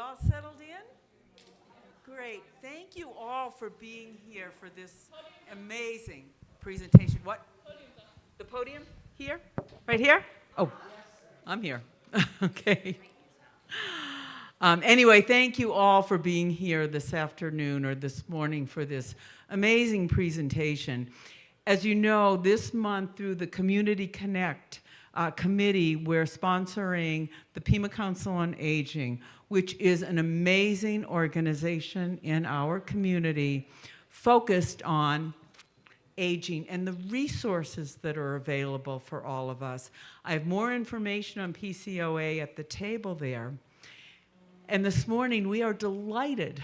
all settled in? Great. Thank you all for being here for this amazing presentation. What? The podium? Here? Right here? Oh, I'm here. Okay. Anyway, thank you all for being here this afternoon or this morning for this amazing presentation. As you know, this month through the Community Connect committee, we're sponsoring the Pima Council on Aging, which is an amazing organization in our community focused on aging and the resources that are available for all of us. I have more information on PCOA at the table there. And this morning, we are delighted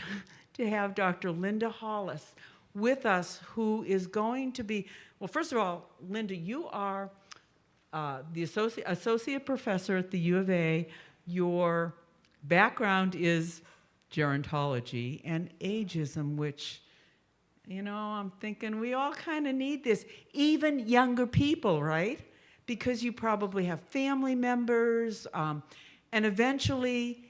to have Dr. Linda Hollis with us, who is going to be, well, first of all, Linda, you are the associate professor at the U of A. Your background is gerontology and ageism, which, you know, I'm thinking we all kind of need this, even younger people, right? Because you probably have family members, and eventually,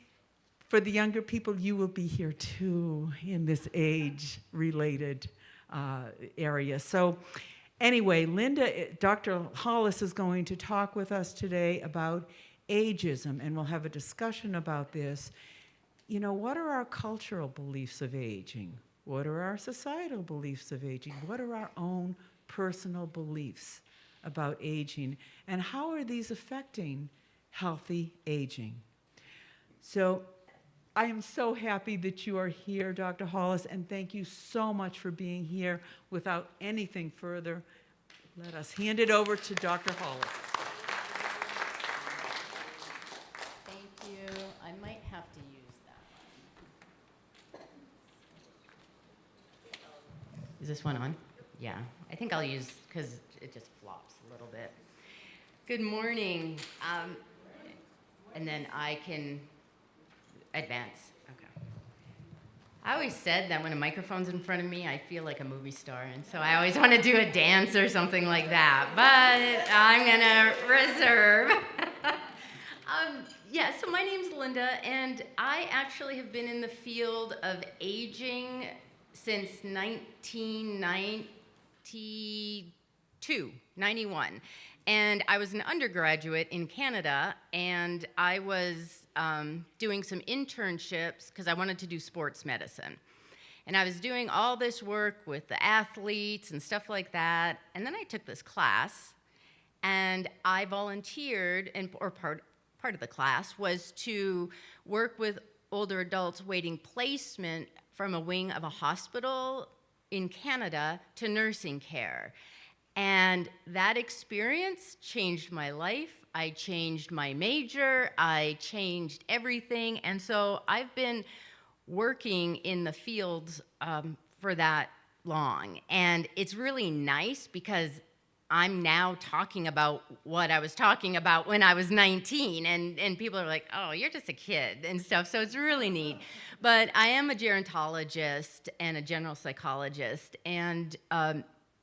for the younger people, you will be here too in this age-related area. So anyway, Dr. Hollis is going to talk with us today about ageism, and we'll have a discussion about this. You know, what are our cultural beliefs of aging? What are our societal beliefs of aging? What are our own personal beliefs about aging? And how are these affecting healthy aging? So I am so happy that you are here, Dr. Hollis, and thank you so much for being here. Without anything further, let us hand it over to Dr. Hollis. Thank you. I might have to use that one. Is this one on? Yeah. I think I'll use, because it just flops a little bit. Good morning. And then I can advance. Okay. I always said that when a microphone's in front of me, I feel like a movie star, and so I always want to do a dance or something like that, but I'm gonna reserve. Yeah, so my name's Linda, and I actually have been in the field of aging since 91. And I was an undergraduate in Canada, and I was doing some internships because I wanted to do sports medicine. And I was doing all this work with the athletes and stuff like that. And then I took this class, and I volunteered, or part of the class was to work with older adults waiting placement from a wing of a hospital in Canada to nursing care. And that experience changed my life. I changed my major. I changed everything. And so I've been working in the fields for that long. And it's really nice because I'm now talking about what I was talking about when I was 19. And people are like, oh, you're just a kid and stuff. So it's really neat. But I am a gerontologist and a general psychologist. And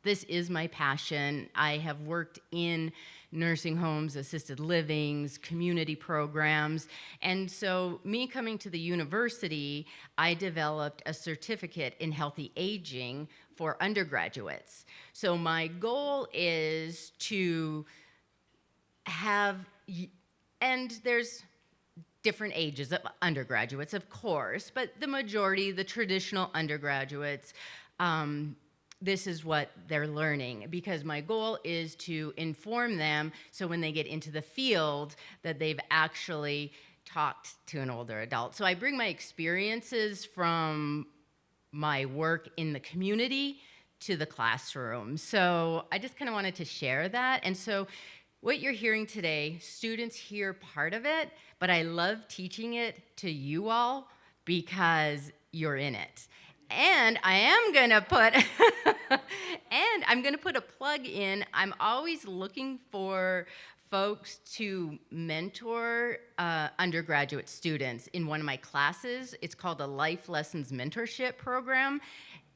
this is my passion. I have worked in nursing homes, assisted livings, community programs. And so me coming to the university, I developed a certificate in healthy aging for undergraduates. So my goal is to have, and there's different ages of undergraduates, of course, but the majority, the traditional undergraduates, this is what they're learning, because my goal is to inform them so when they get into the field that they've actually talked to an older adult. So I bring my experiences from my work in the community to the classroom. So I just kind of wanted to share that. And so what you're hearing today, students hear part of it, but I love teaching it to you all because you're in it. And I am gonna put, I'm gonna put a plug in. I'm always looking for folks to mentor undergraduate students in one of my classes. It's called a Life Lessons Mentorship Program.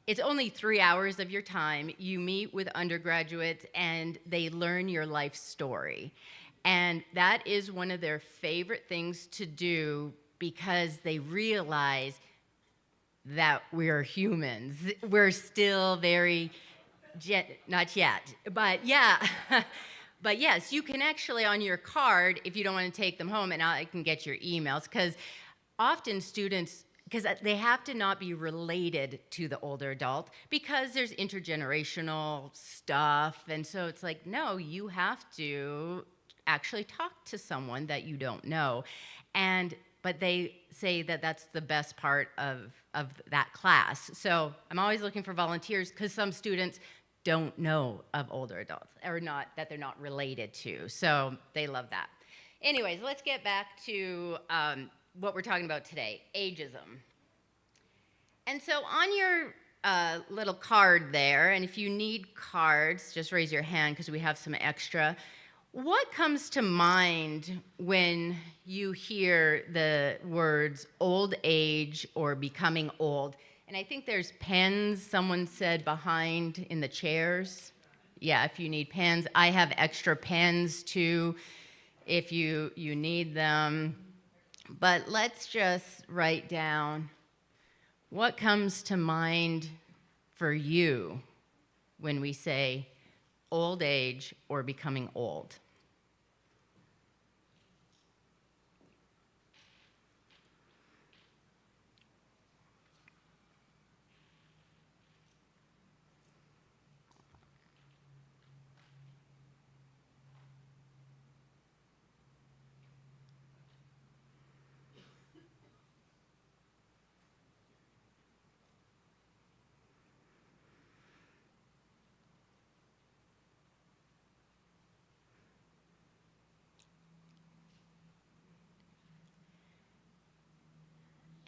It's only 3 hours of your time. You meet with undergraduates and they learn your life story. And that is one of their favorite things to do because they realize that we're humans. We're still very, not yet, but yeah. But yes, you can actually on your card, if you don't want to take them home, and I can get your emails, because often students, because they have to not be related to the older adult, because there's intergenerational stuff. And so it's like, no, you have to actually talk to someone that you don't know. But they say that that's the best part of that class. So I'm always looking for volunteers, because some students don't know of older adults, or not, that they're not related to. So they love that. Anyways, let's get back to what we're talking about today, ageism. And so on your little card there, and if you need cards, just raise your hand because we have some extra. What comes to mind when you hear the words old age or becoming old? And I think there's pens, someone said, behind in the chairs. Yeah, if you need pens. I have extra pens too, if you need them. But let's just write down what comes to mind for you when we say old age or becoming old.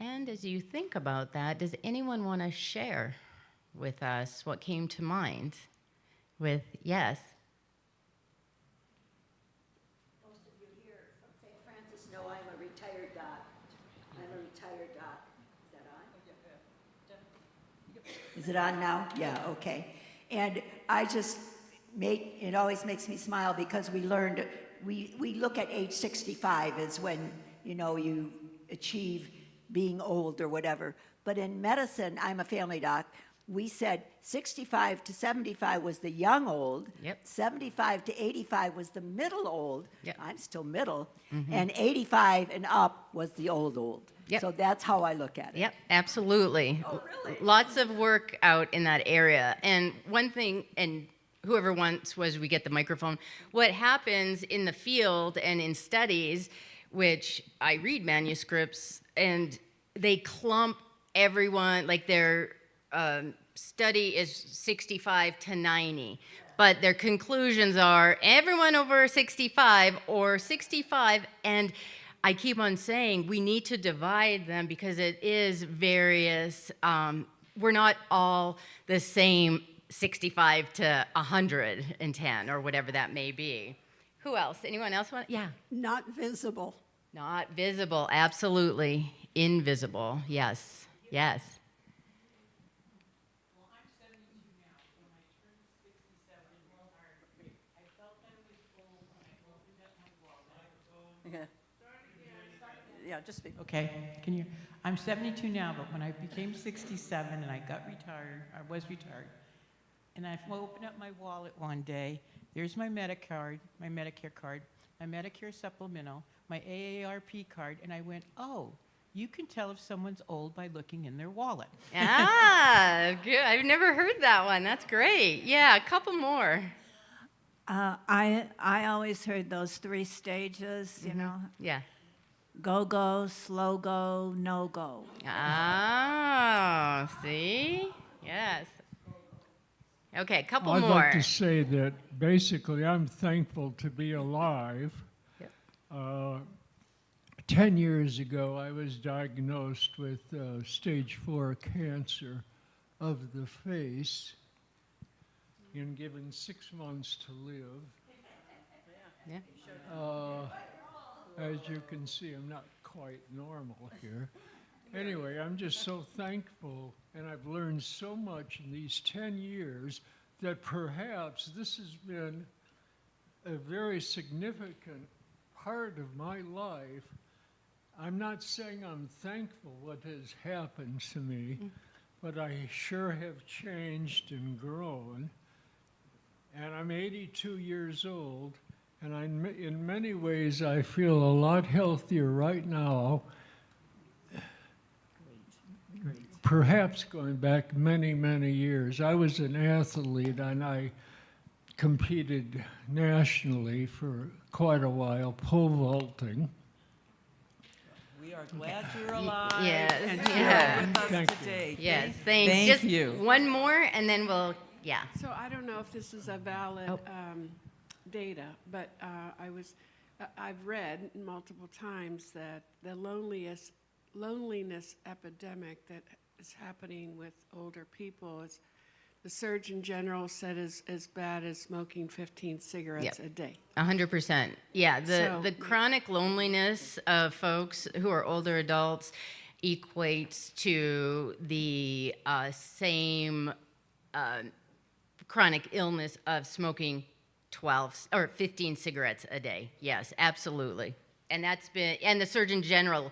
And as you think about that, does anyone want to share with us what came to mind with yes? Most of you here from St. Francis know I'm a retired doc. I'm a retired doc. Is that on? Is it on now? Yeah, okay. And it always makes me smile because we learned, we look at age 65 as when, you achieve being old or whatever. But in medicine, I'm a family doc, we said 65 to 75 was the young old. Yep. 75 to 85 was the middle old. Yep. I'm still middle. Mm-hmm. And 85 and up was the old. Yep. So that's how I look at it. Yep, absolutely. Oh, really? Lots of work out in that area. And one thing, and whoever wants was we get the microphone, what happens in the field and in studies, which I read manuscripts, and they clump everyone, like their study is 65 to 90, but their conclusions are everyone over 65 or 65, and I keep on saying we need to divide them because it is various, we're not all the same 65 to 110 or whatever that may be. Who else? Anyone else want? Yeah. Not visible. Not visible, absolutely. Invisible, yes, yes. Well, I'm 72 now. When I turned 67 in Walmart, I felt I was old when I opened up my wallet. Yeah, just speak. Okay, can you? I'm 72 now, but when I became 67 and I was retired, and I opened up my wallet one day, there's my Medicare card, my Medicare supplemental, my AARP card, and I went, oh, you can tell if someone's old by looking in their wallet. Ah, good. I've never heard that one. That's great. Yeah, a couple more. I always heard those 3 stages, you know. Yeah. Go, slow go, no go. Ah, see? Yes. Okay, a couple I'd more. like to say that basically I'm thankful to be alive. Yep. 10 years ago, I was diagnosed with stage 4 cancer of the face and given 6 months to live. Yeah. As you can see, I'm not quite normal here. Anyway, I'm just so thankful, and I've learned so much in these 10 years that perhaps this has been a very significant part of my life. I'm not saying I'm thankful what has happened to me, but I sure have changed and grown. And I'm 82 years old, and in many ways I feel a lot healthier right now. Perhaps going back many, many years. I was an athlete and I competed nationally for quite a while, pole vaulting. We are glad you're alive Yes, and yeah. here with us Thank you. today. Yes, thanks. Thank Just you. one more, and then we'll, yeah. So I don't know if this is a valid Oh. data, but I've read multiple times that the loneliness epidemic that is happening with older people is, the Surgeon General said, is as bad as smoking 15 cigarettes Yep. a day. 100%. Yeah, So- the chronic loneliness of folks who are older adults equates to the same chronic illness of smoking 12 or 15 cigarettes a day. Yes, absolutely. And and the Surgeon General,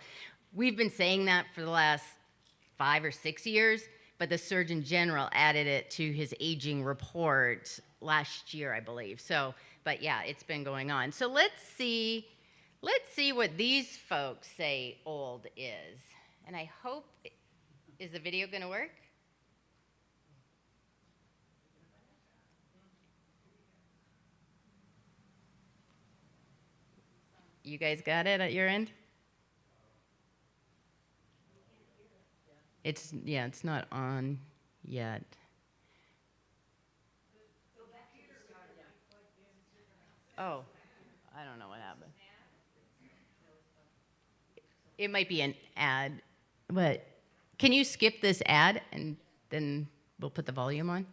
we've been saying that for the last 5 or 6 years, but the Surgeon General added it to his aging report last year, I believe. So, but yeah, it's been going on. So let's see what these folks say old is. And I hope, is the video gonna work? You guys got it at your end? It's not on yet. Oh, I don't know what happened. It might be an ad, but can you skip this ad and then we'll put the volume on?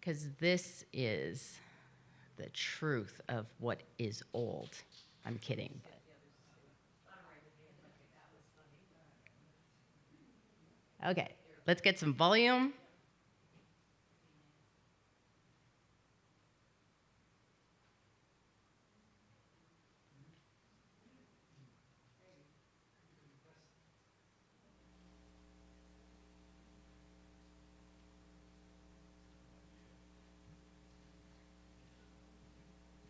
Because this is the truth of what is old. I'm kidding. Okay, let's get some volume.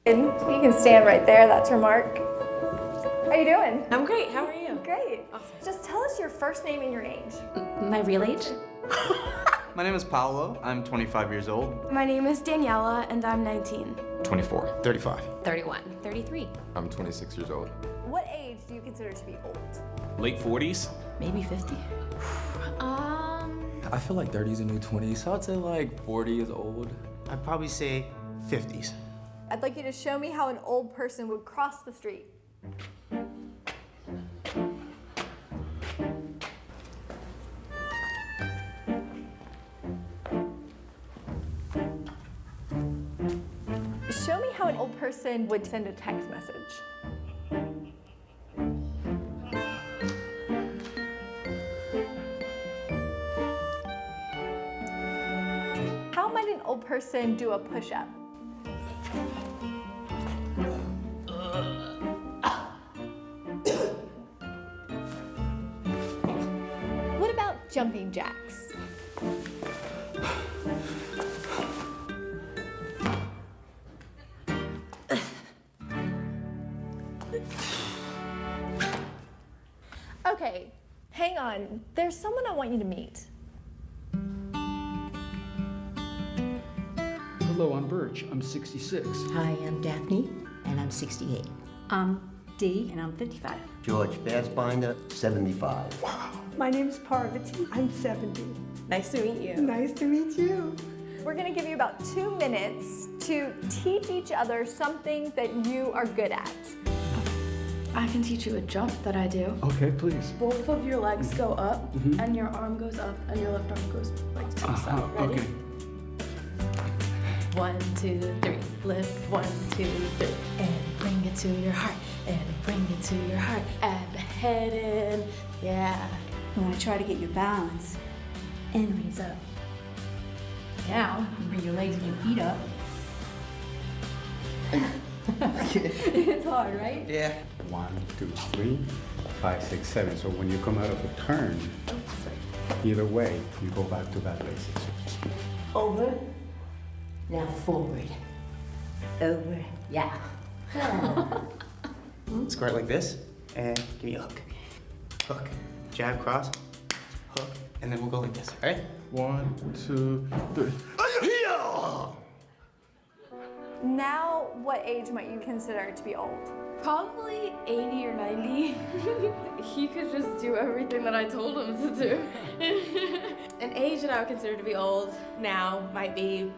You can stand right there, that's her mark. How you doing? I'm great. How are you? Great. Just tell us your first name and your age. My real age? My name is Paolo. I'm 25 years old. My name is Daniela and I'm 19. 24. 35. 31. 33. I'm 26 years old. What age do you consider to be old? Late 40s? Maybe 50. I feel like 30 is a new 20, so I'd say like 40 is old. I'd probably say 50s. I'd like you to show me how an old person would cross the street. Show me how an old person would send a text message. How might an old person do a push-up? What about jumping jacks? Okay, hang on. There's someone I want you to meet. Hello, I'm Birch. I'm 66. Hi, I'm Daphne, and I'm 68. I'm Dee, and I'm 55. George Fassbinder, 75. My name is Parvati. I'm 70. Nice to meet you. Nice to meet you. We're gonna give you about 2 minutes to teach each other something that you are good at. I can teach you a jump that I do. Okay, please. Both of your legs go up, and your arm goes up, and your left arm goes like to the side. Ready? Okay. 1, 2, 3. Lift 1, 2, 3. And bring it to your heart. And bring it to your heart. And head in. Yeah. When I try to get your balance and raise up. Now, you bring your legs and your feet up. It's hard, right? Yeah. 1, 2, 3, 5, 6, 7. So when you come out of a turn, either way, you go back to that basics. Over. Now forward. Over. Yeah. Square it like this, and give me a hook. Hook. Jab, cross, hook, and then we'll go like this, all right? 1, 2, 3. Now, what age might you consider to be old? Probably 80 or 90. He could just do everything that I told him to do. An age that I would consider to be old now might be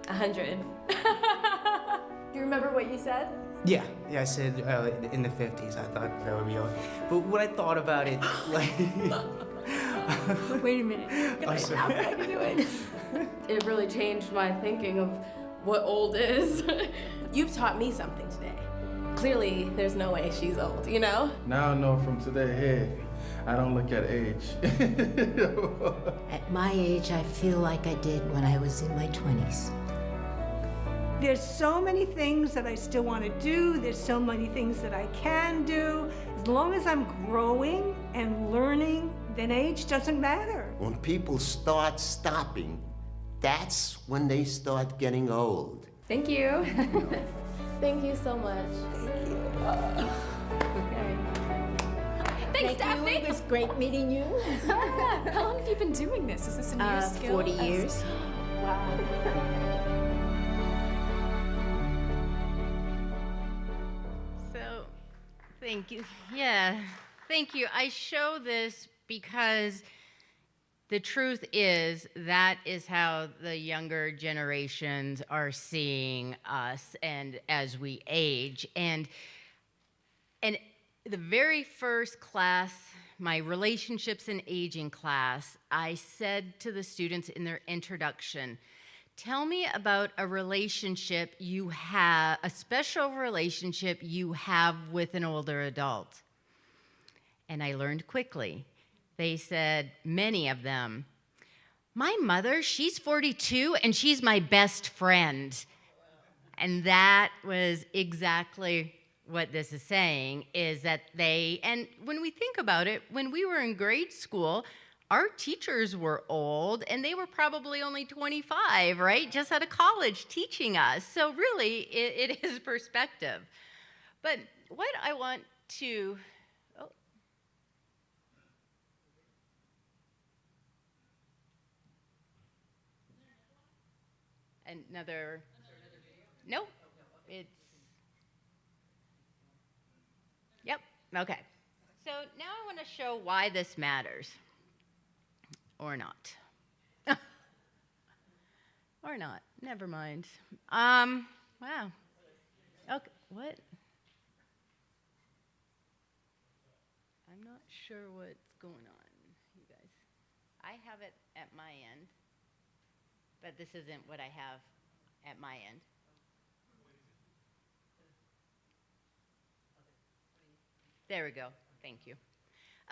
100. Do you remember what you said? Yeah, I said in the 50s, I thought that would be old. But what I thought about it, like... Wait a minute. I'm sorry. How can I do it? It really changed my thinking of what old is. You've taught me something today. Clearly, there's no way she's old, you know? Now I know from today, hey, I don't look at age. At my age, I feel like I did when I was in my 20s. There's so many things that I still want to do. There's so many things that I can do. As long as I'm growing and learning, then age doesn't matter. When people start stopping, that's when they start getting old. Thank you. Thank you so much. Thank you. Thanks, Daphne. It was great meeting you. How long have you been doing this? Is this a new skill? 40 years. Wow. So, thank you. Yeah, thank you. I show this because the truth is that is how the younger generations are seeing us and as we age. And the very first class, my relationships in aging class, I said to the students in their introduction, tell me about a relationship you have, a special relationship you have with an older adult. And I learned quickly. They said, many of them, my mother, she's 42 and she's my best friend. And that was exactly what this is saying, is that and when we think about it, when we were in grade school, our teachers were old and they were probably only 25, right? Just out of college teaching us. So really, it is perspective. But what I want to, another, nope, it's, yep, okay. So now I want to show why this matters, or not. Or not, never mind. Wow, okay, what? I'm not sure what's going on, you guys. I have it at my end. But this isn't what I have at my end. There we go. Thank you.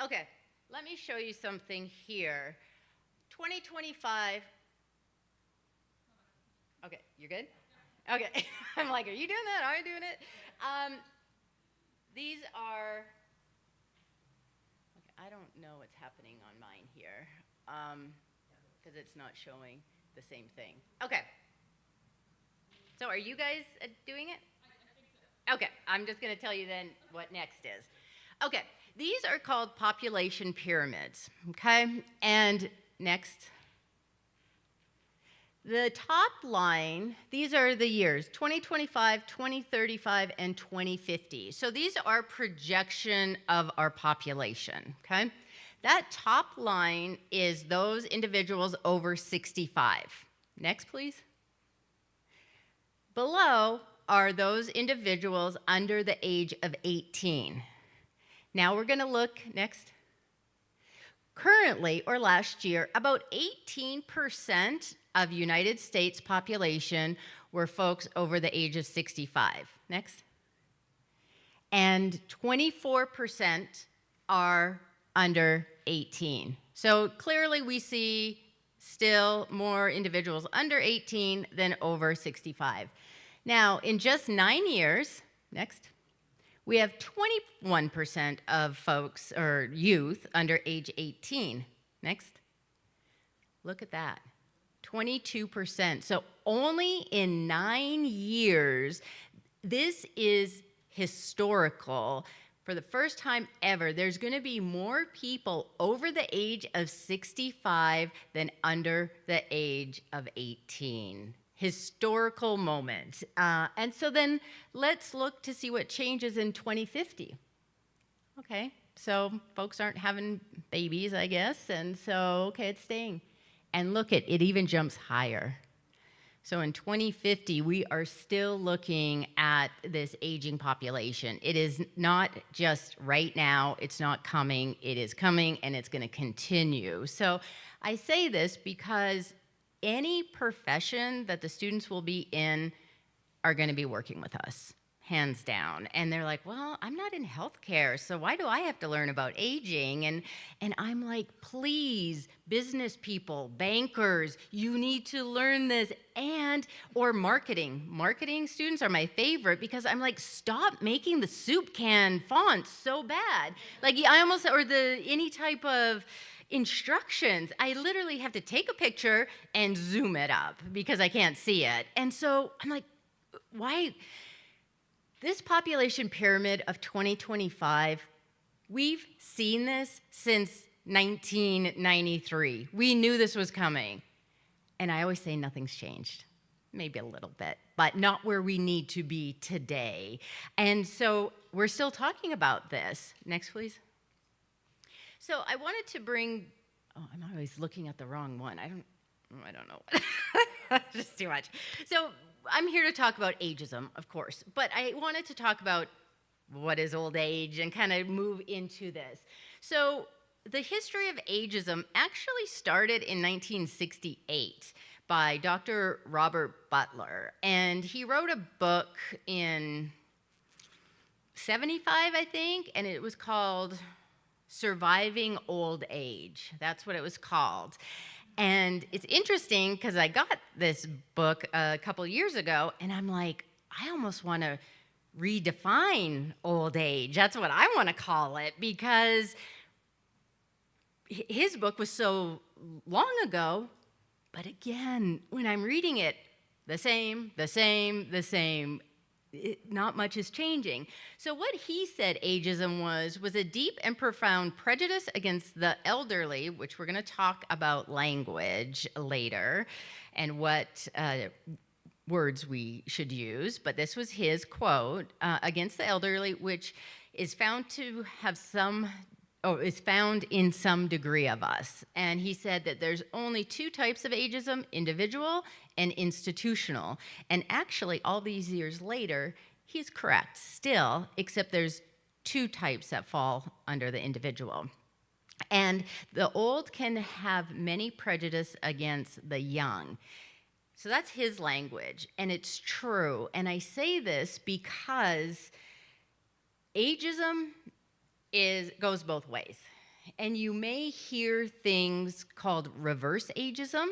Okay, let me show you something here. 2025. Okay, you're good? Okay. I'm like, are you doing that? Are you doing it? These are, okay, I don't know what's happening on mine here because it's not showing the same thing. Okay. So are you guys doing it? Okay, I'm just going to tell you then what next is. Okay, these are called population pyramids, okay? And next. The top line, these are the years, 2025, 2035, and 2050. So these are projection of our population, okay? That top line is those individuals over 65. Next, please. Below are those individuals under the age of 18. Now we're going to look next. Currently, or last year, about 18% of United States population were folks over the age of 65. Next. And 24% are under 18. So clearly we see still more individuals under 18 than over 65. Now, in just 9 years, next, we have 21% of folks or youth under age 18. Next. Look at that. 22%. So only in 9 years, this is historical. For the first time ever, there's going to be more people over the age of 65 than under the age of 18. Historical moment. And so then let's look to see what changes in 2050. Okay, so folks aren't having babies, I guess, and so, okay, it's staying. And look, it even jumps higher. So in 2050, we are still looking at this aging population. It is not just right now, it's not coming, it is coming, and it's going to continue. So I say this because any profession that the students will be in are going to be working with us, hands down. And they're like, well, I'm not in healthcare, so why do I have to learn about aging? And I'm like, please, business people, bankers, you need to learn this. Or marketing. Marketing students are my favorite because I'm like, stop making the soup can fonts so bad. Like I almost, or any type of instructions, I literally have to take a picture and zoom it up because I can't see it. And so I'm like, why? This population pyramid of 2025, we've seen this since 1993. We knew this was coming. And I always say nothing's changed. Maybe a little bit, but not where we need to be today. And so we're still talking about this. Next, please. So I wanted to bring, I'm always looking at the wrong one. I don't know. Just too much. So I'm here to talk about ageism, of course, but I wanted to talk about what is old age and kind of move into this. So the history of ageism actually started in 1968 by Dr. Robert Butler, and he wrote a book in 75, I think, and it was called Surviving Old Age. That's what it was called. And it's interesting because I got this book a couple years ago, and I'm like, I almost want to redefine old age. That's what I want to call it, because his book was so long ago, but again, when I'm reading it, the same. Not much is changing. So what he said ageism was a deep and profound prejudice against the elderly, which we're going to talk about language later and what words we should use. But this was his quote, against the elderly, which is found in some degree of us. And he said that there's only two types of ageism, individual and institutional. And actually, all these years later, he's correct still, except there's two types that fall under the individual. And the old can have many prejudice against the young. So that's his language, and it's true. And I say this because ageism goes both ways. And you may hear things called reverse ageism.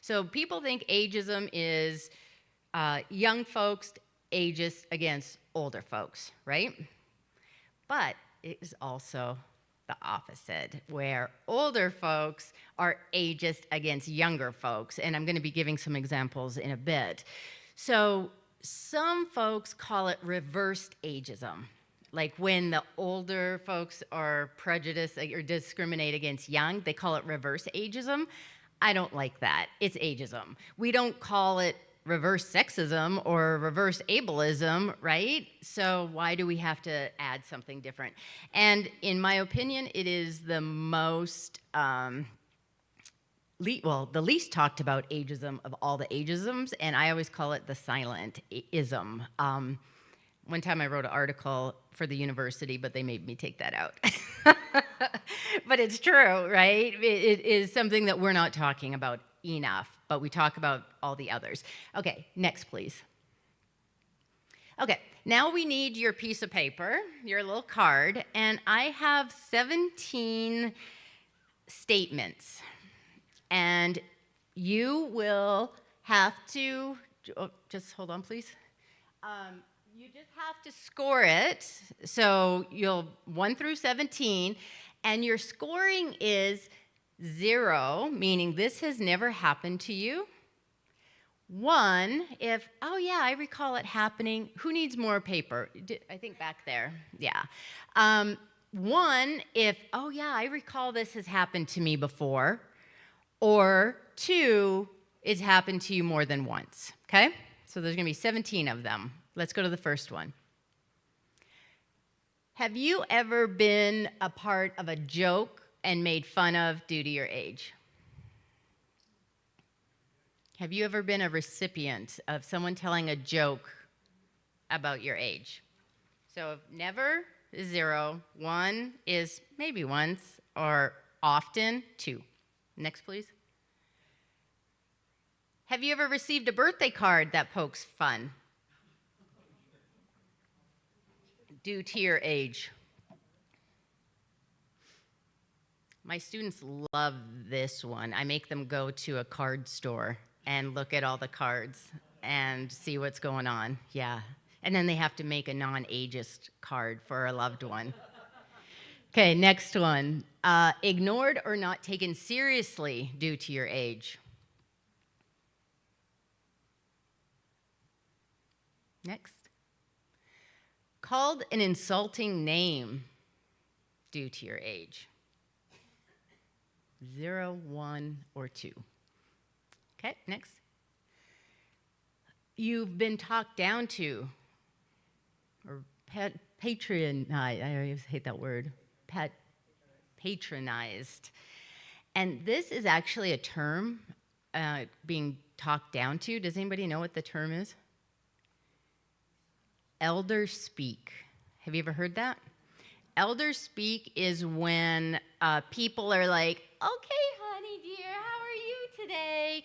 So people think ageism is young folks ageist against older folks, right? But it is also the opposite, where older folks are ageist against younger folks. And I'm going to be giving some examples in a bit. So some folks call it reversed ageism. Like when the older folks are prejudiced or discriminate against young, they call it reverse ageism. I don't like that. It's ageism. We don't call it reverse sexism or reverse ableism, right? So why do we have to add something different? And in my opinion, it is the most, the least talked about ageism of all the ageisms, and I always call it the silent ism. One time I wrote an article for the university, but they made me take that out. But it's true, right? It is something that we're not talking about enough, but we talk about all the others. Okay, next, please. Okay, now we need your piece of paper, your little card, and I have 17 statements. And you will have to just hold on, please. You just have to score it. So you'll 1 through 17, and your scoring is 0, meaning this has never happened to you. 1, if, oh yeah, I recall it happening. Who needs more paper? I think back there. Yeah. 1, if, oh yeah, I recall this has happened to me before. Or 2, it's happened to you more than once. Okay? So there's going to be 17 of them. Let's go to the first one. Have you ever been a part of a joke and made fun of due to your age? Have you ever been a recipient of someone telling a joke about your age? So if never is 0, 1 is maybe once, or often 2. Next, please. Have you ever received a birthday card that pokes fun due to your age? My students love this one. I make them go to a card store and look at all the cards and see what's going on. Yeah. And then they have to make a non-ageist card for a loved one. Okay, next one. Ignored or not taken seriously due to your age. Next. Called an insulting name due to your age. 0, 1, or 2. Okay, next. You've been talked down to, or patronized, I always hate that word, patronized. And this is actually a term, being talked down to. Does anybody know what the term is? Elder speak. Have you ever heard that? Elder speak is when people are like, okay, honey dear, how are you today?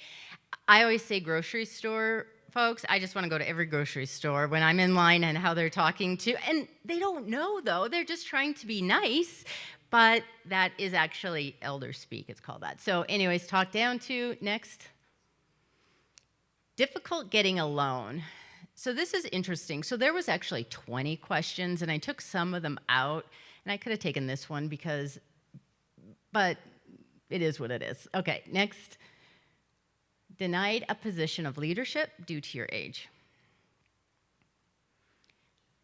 I always say grocery store folks. I just want to go to every grocery store when I'm in line and how they're talking to, and they don't know though, they're just trying to be nice, but that is actually elder speak, it's called that. So anyways, talk down to, next. Difficult getting a loan. So this is interesting. So there was actually 20 questions, and I took some of them out, and I could have taken this one but it is what it is. Okay, next. Denied a position of leadership due to your age.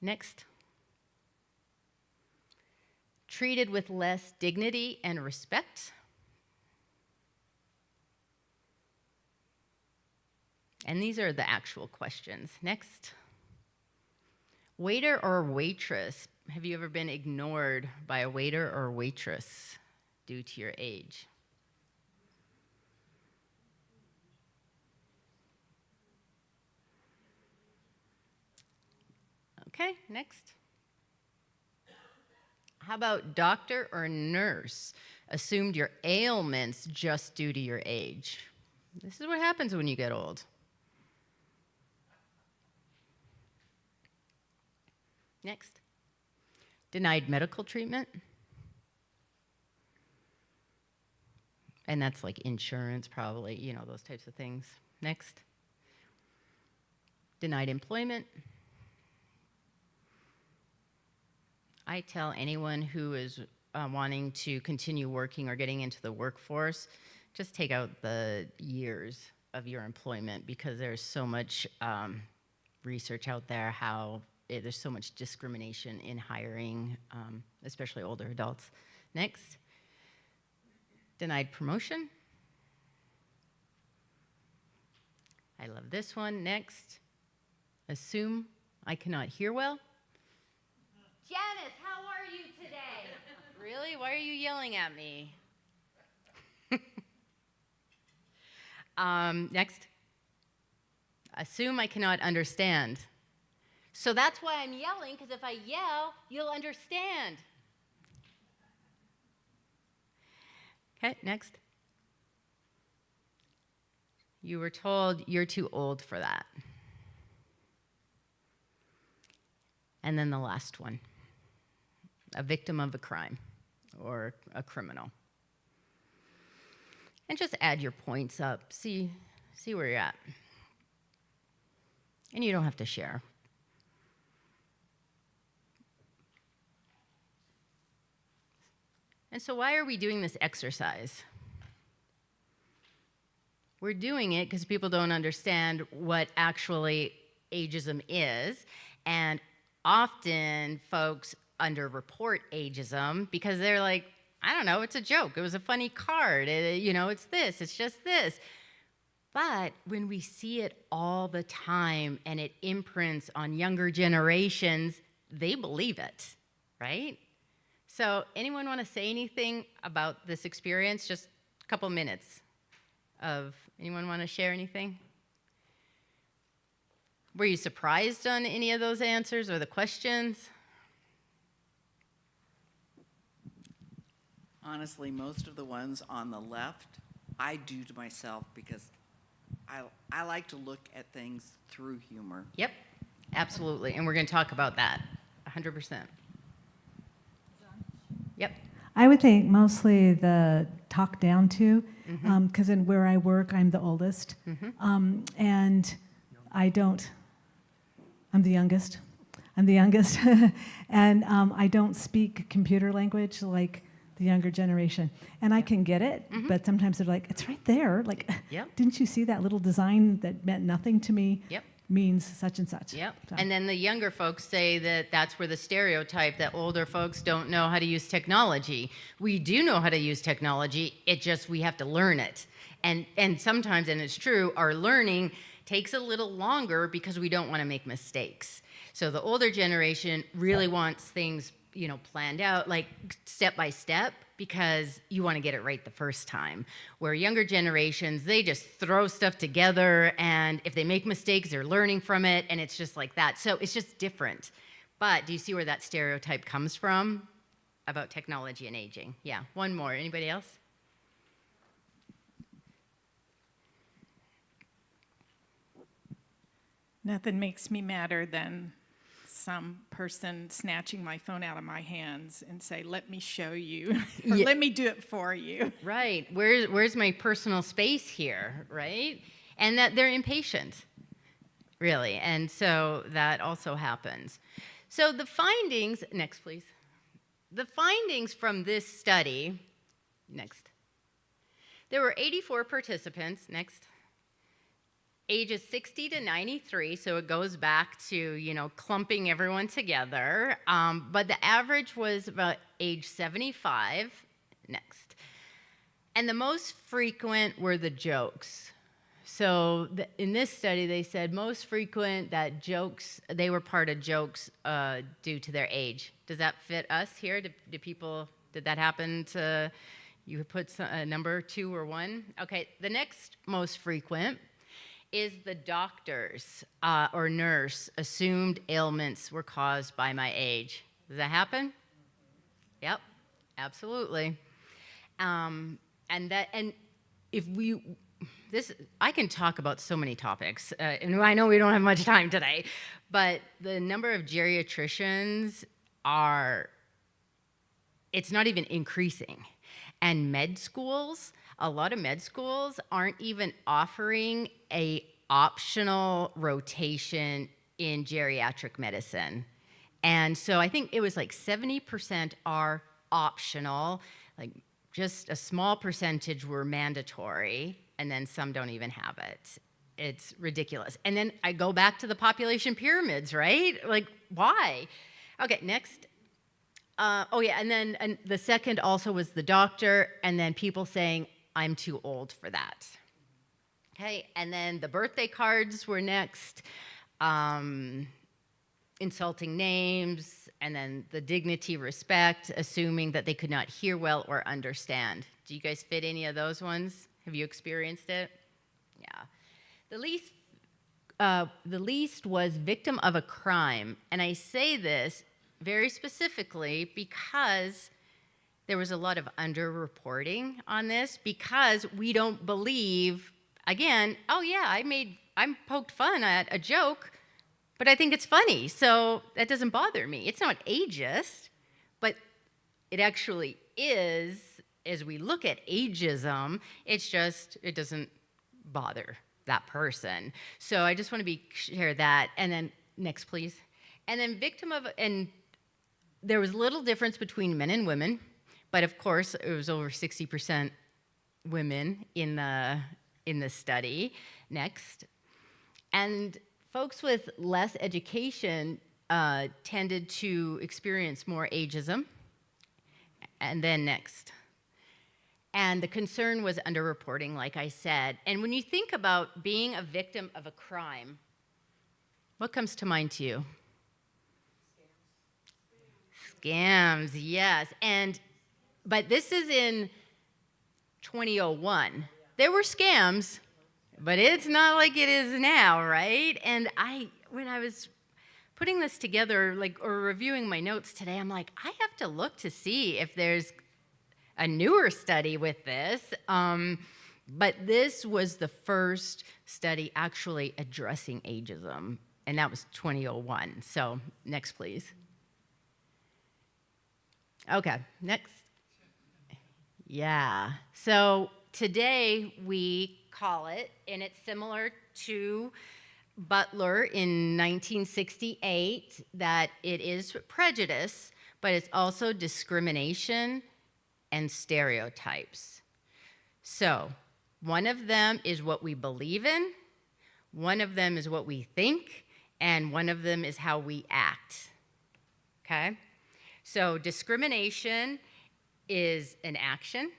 Next. Treated with less dignity and respect. And these are the actual questions. Next. Waiter or waitress. Have you ever been ignored by a waiter or waitress due to your age? Okay, next. How about doctor or nurse assumed your ailments just due to your age? This is what happens when you get old. Next. Denied medical treatment. And that's like insurance, probably, you know, those types of things. Next. Denied employment. I tell anyone who is wanting to continue working or getting into the workforce, just take out the years of your employment, because there's so much research out there how there's so much discrimination in hiring, especially older adults. Next. Denied promotion. I love this one. Next. Assume I cannot hear well. Janice, how are you today? Really? Why are you yelling at me? Next. Assume I cannot understand. So that's why I'm yelling, because if I yell, you'll understand. Okay, next. You were told you're too old for that. And then the last one. A victim of a crime or a criminal. And just add your points up. See where you're at. And you don't have to share. And so why are we doing this exercise? We're doing it because people don't understand what actually ageism is, and often folks underreport ageism because they're like, I don't know, it's a joke. It was a funny card. It's this, it's just this. But when we see it all the time and it imprints on younger generations, they believe it, right? So anyone want to say anything about this experience? Just a couple minutes of, anyone want to share anything? Were you surprised on any of those answers or the questions? Honestly, most of the ones on the left, I do to myself because I like to look at things through humor. Yep, absolutely. And we're going to talk about that 100%. Yep. I would think mostly the talk down to, because in where I work, I'm the oldest, and I'm the youngest. And I don't speak computer language like the younger generation. And I can get it, but sometimes they're like, it's right there. Like, didn't you see that little design that meant nothing to me? Yep. Means such and such. Yep. So. And then the younger folks say that that's where the stereotype that older folks don't know how to use technology. We do know how to use technology. It just, we have to learn it. And sometimes, and it's true, our learning takes a little longer because we don't want to make mistakes. So the older generation really wants things, planned out, like step by step, because you want to get it right the first time. Where younger generations, they just throw stuff together, and if they make mistakes, they're learning from it, and it's just like that. So it's just different. But do you see where that stereotype comes from about technology and aging? Yeah, one more. Anybody else? Nothing makes me madder than some person snatching my phone out of my hands and say, let me show you, or let me do it for you. Right. Where's my personal space here, right? And that they're impatient, really. And so that also happens. So the findings, next please. The findings from this study, next. There were 84 participants, next. Ages 60 to 93, so it goes back to, clumping everyone together. But the average was about age 75, next. And the most frequent were the jokes. So in this study, they said most frequent that jokes, they were part of jokes due to their age. Does that fit us here? Did that happen to, you put a number 2 or 1? Okay, the next most frequent is the doctors or nurse assumed ailments were caused by my age. Does that happen? Yep, absolutely. And I can talk about so many topics, and I know we don't have much time today, but the number of geriatricians it's not even increasing. And a lot of med schools aren't even offering a optional rotation in geriatric medicine. And so I think it was like 70% are optional, like just a small percentage were mandatory, and then some don't even have it. It's ridiculous. And then I go back to the population pyramids, right? Like, why? Okay, next. And the second also was the doctor, and then people saying, I'm too old for that. Okay, and then the birthday cards were next, insulting names, and then the dignity, respect, assuming that they could not hear well or understand. Do you guys fit any of those ones? Have you experienced it? Yeah. The least was victim of a crime, and I say this very specifically because there was a lot of underreporting on this, because we don't believe, again, oh yeah, I poked fun at a joke, but I think it's funny, so that doesn't bother me. It's not ageist, but it actually is. As we look at ageism, it doesn't bother that person. So I just want to share that. And then next, please. And then and there was little difference between men and women, but of course it was over 60% women in the study. Next. And folks with less education tended to experience more ageism. And then next. And the concern was underreporting, like I said. And when you think about being a victim of a crime, what comes to mind to you? Scams, yes. But this is in 2001. There were scams, but it's not like it is now, right? And when I was putting this together, or reviewing my notes today, I'm like, I have to look to see if there's a newer study with this. But this was the first study actually addressing ageism, and that was 2001. So next, please. Okay, next. Yeah, so today we call it, and it's similar to Butler in 1968, that it is prejudice, but it's also discrimination and stereotypes. So one of them is what we believe in, one of them is what we think, and one of them is how we act, okay? So discrimination is an action.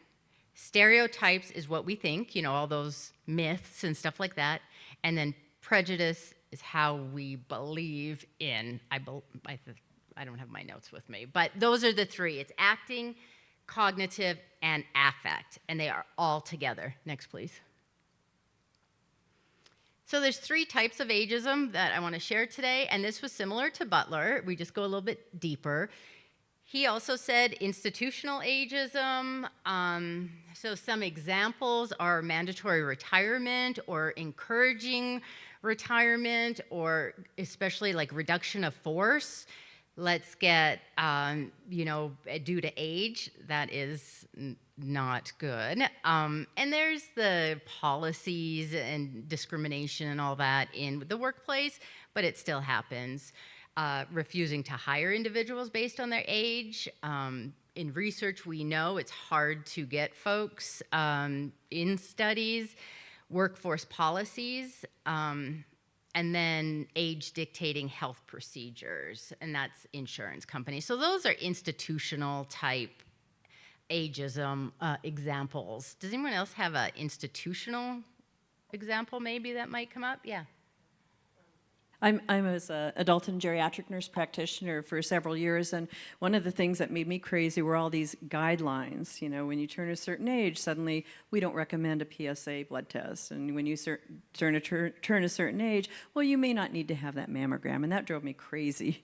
Stereotypes is what we think, all those myths and stuff like that. And then prejudice is how we believe in. I don't have my notes with me, but those are the three. It's acting, cognitive, and affect, and they are all together. Next, please. So there's 3 types of ageism that I want to share today, and this was similar to Butler. We just go a little bit deeper. He also said institutional ageism. So some examples are mandatory retirement or encouraging retirement, or especially like reduction of force. Let's get, due to age, that is not good. And there's the policies and discrimination and all that in the workplace, but it still happens. Refusing to hire individuals based on their age. In research, we know it's hard to get folks in studies. Workforce policies, and then age dictating health procedures, and that's insurance companies. So those are institutional type ageism examples. Does anyone else have an institutional example maybe that might come up? Yeah. I was an adult and geriatric nurse practitioner for several years, and one of the things that made me crazy were all these guidelines. When you turn a certain age, suddenly we don't recommend a PSA blood test, and when you turn a certain age, well, you may not need to have that mammogram, and that drove me crazy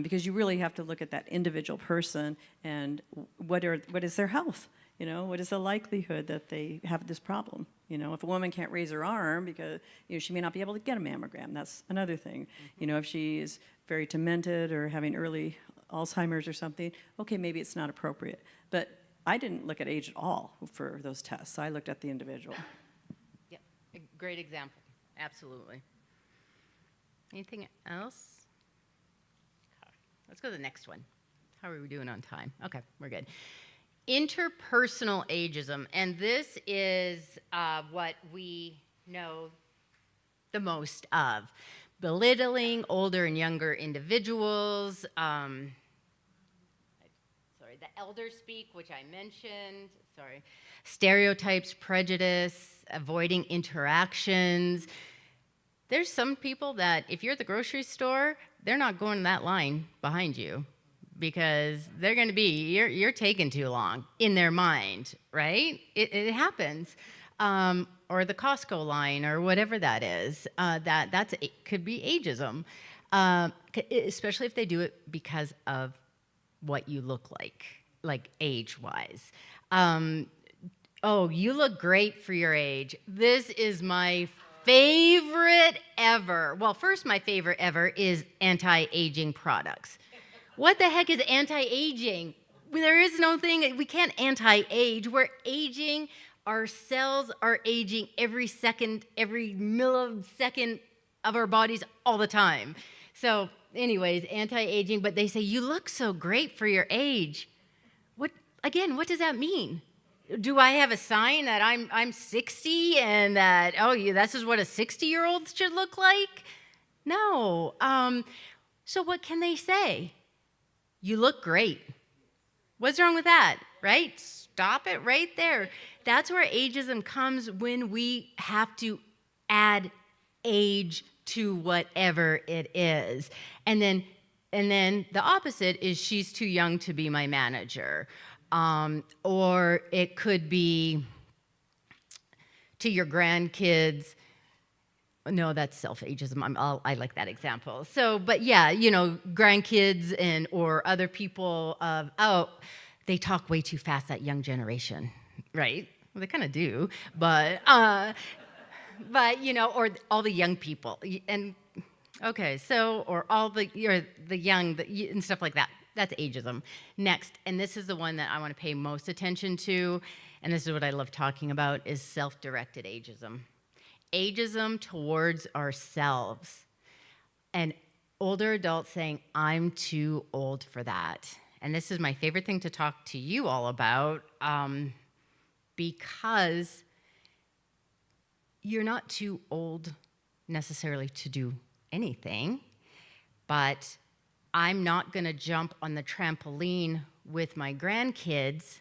because you really have to look at that individual person and what is their health. What is the likelihood that they have this problem? If a woman can't raise her arm because she may not be able to get a mammogram, that's another thing. If she is very demented or having early Alzheimer's or something, okay, maybe it's not appropriate. But I didn't look at age at all for those tests. I looked at the individual. Yep, a great example, absolutely. Anything else? Let's go to the next one. How are we doing on time? Okay, we're good. Interpersonal ageism, and this is what we know the most of. Belittling older and younger individuals, the elder speak, which I mentioned, stereotypes, prejudice, avoiding interactions. There's some people that if you're at the grocery store, they're not going in that line behind you, because they're going to be, you're taking too long in their mind, right? It happens. Or the Costco line or whatever that is. It could be ageism, especially if they do it because of what you look like age-wise. Oh, you look great for your age. This is my favorite ever. Well, first, my favorite ever is anti-aging products. What the heck is anti-aging? There is no thing, we can't anti-age. We're aging Our cells are aging every second, every millisecond of our bodies all the time. So anyways, anti-aging, but they say, you look so great for your age. What does that mean? Do I have a sign that I'm 60 and that, this is what a 60-year-old should look like? No. So what can they say? You look great. What's wrong with that, right? Stop it right there. That's where ageism comes, when we have to add age to whatever it is. And then the opposite is, she's too young to be my manager. Or it could be to your grandkids. No, that's self-ageism. I like that example. So, but yeah, grandkids or other people they talk way too fast, that young generation, right? Well, they kind of do, but or all the young people, and okay, so, or all the young and stuff like that. That's ageism. Next, and this is the one that I want to pay most attention to, and this is what I love talking about, is self-directed ageism. Ageism towards ourselves. And older adults saying, I'm too old for that. And this is my favorite thing to talk to you all about, because you're not too old necessarily to do anything, but I'm not going to jump on the trampoline with my grandkids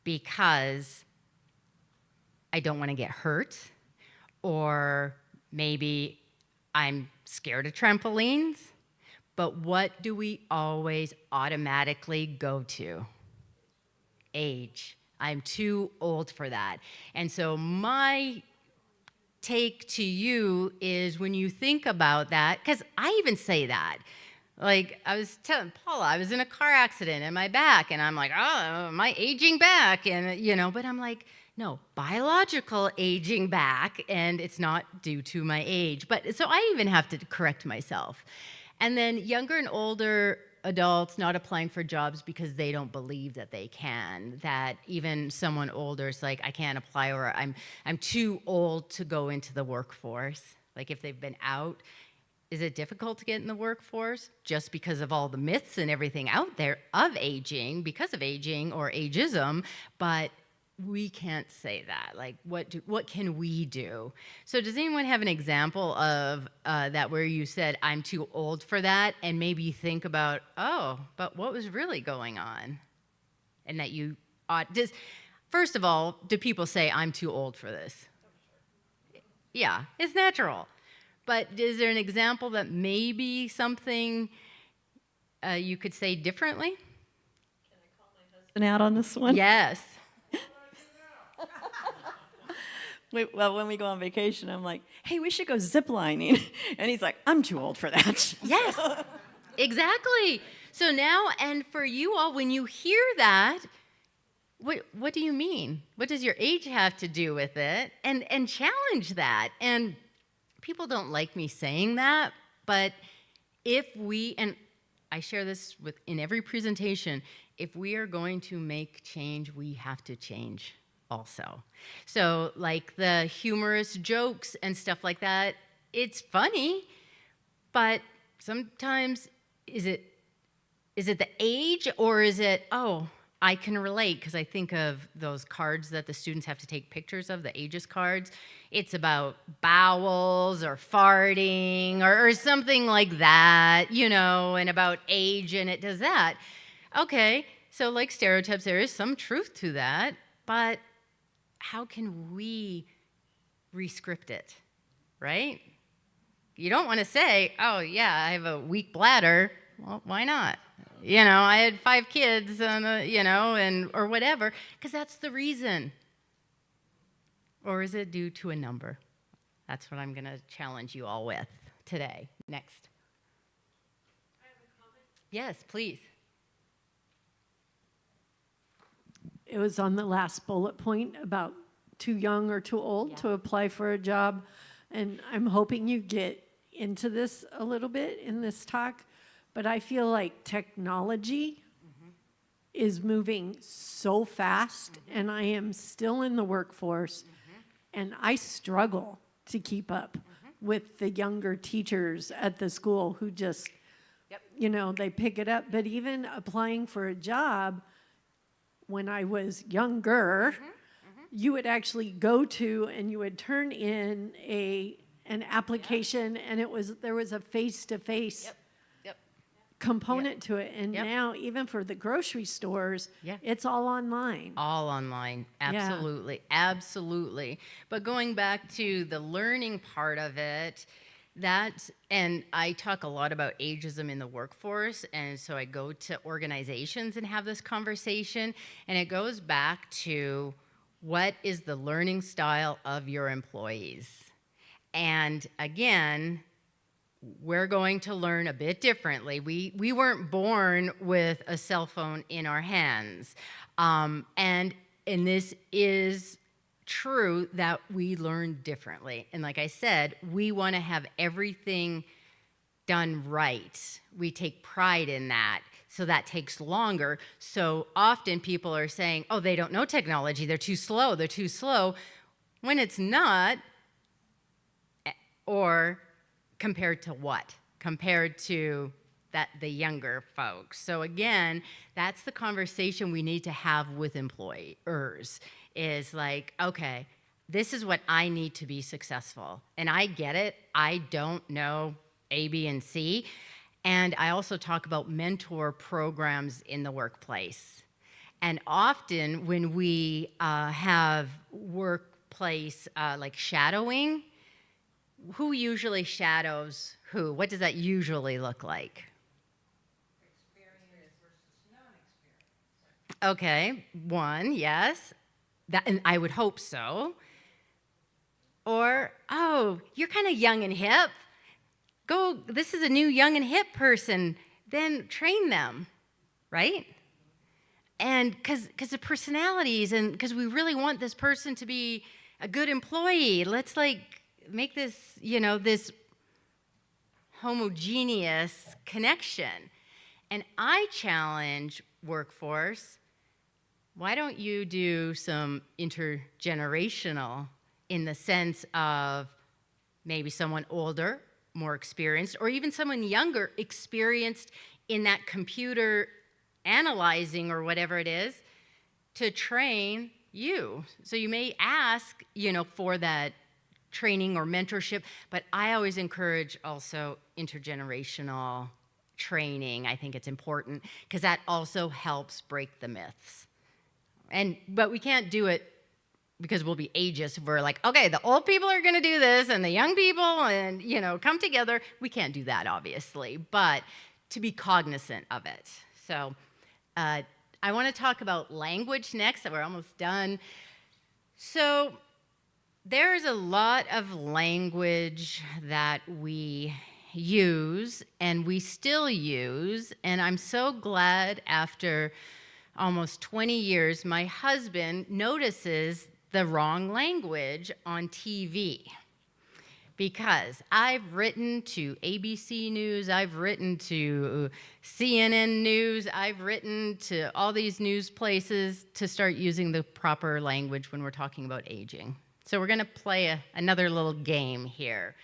because I don't want to get hurt, or maybe I'm scared of trampolines. But what do we always automatically go to? Age. I'm too old for that. And so my take to you is, when you think about that, because I even say that. Like, I was telling Paula, I was in a car accident in my back, and I'm like, my aging back, and but I'm like, no, biological aging back, and it's not due to my age. But so I even have to correct myself. And then younger and older adults not applying for jobs because they don't believe that they can, that even someone older is like, I can't apply, or I'm too old to go into the workforce. Like, if they've been out, is it difficult to get in the workforce just because of all the myths and everything out there of aging, because of aging or ageism? But we can't say that. Like, what can we do? So does anyone have an example of that where you said, I'm too old for that, and maybe you think about, but what was really going on? And that you ought, first of all, do people say, I'm too old for this? Yeah, it's natural. But is there an example that maybe something you could say differently? Can I call my husband out on this one? Yes. Well, when we go on vacation, I'm like, hey, we should go ziplining. And he's like, I'm too old for that. Yes, exactly. So now, and for you all, when you hear that, what do you mean? What does your age have to do with it? And challenge that. And people don't like me saying that, but if we, and I share this in every presentation, if we are going to make change, we have to change also. So like the humorous jokes and stuff like that, it's funny, but sometimes is it the age, or is it, I can relate, because I think of those cards that the students have to take pictures of, the Ageist cards. It's about bowels or farting or something like that, and about age, and it does that. Okay, so like stereotypes, there is some truth to that, but how can we re-script it, right? You don't want to say, I have a weak bladder. Well, why not? I had 5 kids, and or whatever, because that's the reason. Or is it due to a number? That's what I'm going to challenge you all with today. Next. I have a comment. Yes, please. It was on the last bullet point about too young or too old to apply for a job. And I'm hoping you get into this a little bit in this talk. But I feel like technology is moving so fast, and I am still in the workforce, and I struggle to keep up with the younger teachers at the school who just, you know, they pick it up. But even applying for a job, when I was younger, you would actually go to and you would turn in an application, and there was a face-to-face component to it. And now, even for the grocery stores, it's all online. All online. Absolutely. Absolutely. But going back to the learning part of it, and I talk a lot about ageism in the workforce, and so I go to organizations and have this conversation, and it goes back to what is the learning style of your employees. And again, we're going to learn a bit differently. We weren't born with a cell phone in our hands. And this is true that we learn differently. And like I said, we want to have everything done right. We take pride in that. So that takes longer. So often people are saying, oh, they don't know technology. They're too slow. They're too slow. When it's not, or compared to what? Compared to the younger folks. So again, that's the conversation we need to have with employers, is like, okay, this is what I need to be successful. And I get it. I don't know A, B, and C. And I also talk about mentor programs in the workplace. And often when we have workplace like shadowing, who usually shadows who? What does that usually look like? Experience versus non-experience. Okay, one, yes. And I would hope so. Or, oh, you're kind of young and hip. Go, this is a new young and hip person. Then train them, right? And because the personalities, and because we really want this person to be a good employee, let's like make this, you know, this homogeneous connection. And I challenge workforce, why don't you do some intergenerational, in the sense of maybe someone older, more experienced, or even someone younger, experienced in that computer analyzing or whatever it is, to train you. So you may ask, you know, for that training or mentorship, but I always encourage also intergenerational training. I think it's important because that also helps break the myths. But we can't do it because we'll be ageist. We're like, okay, the old people are going to do this and the young people, and, you know, come together. We can't do that, obviously, but to be cognizant of it. So I want to talk about language next. We're almost done. So there's a lot of language that we use and we still use, and I'm so glad after almost 20 years, my husband notices the wrong language on TV. Because I've written to ABC News, I've written to CNN News, I've written to all these news places to start using the proper language when we're talking about aging. So we're going to play another little game here.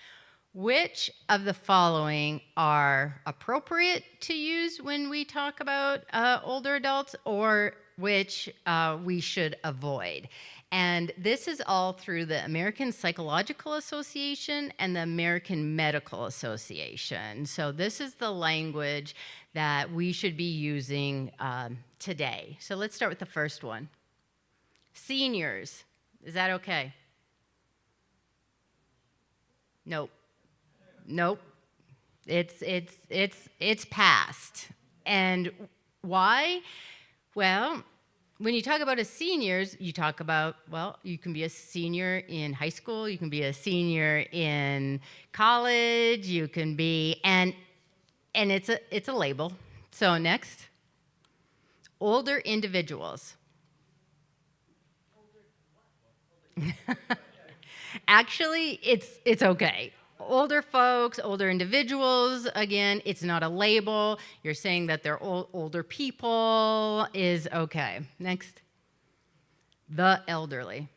Which of the following are appropriate to use when we talk about older adults, or which we should avoid? And this is all through the American Psychological Association and the American Medical Association. So this is the language that we should be using today. So let's start with the first one. Seniors, is that okay? Nope. Nope. It's past. And why? Well, when you talk about seniors, you talk about, well, you can be a senior in high school, you can be a senior in college, you can be, and it's a label. So next, older individuals. Actually, it's okay. older folks, older individuals, again, it's not a label. You're saying that they're older people is okay. Next. The elderly.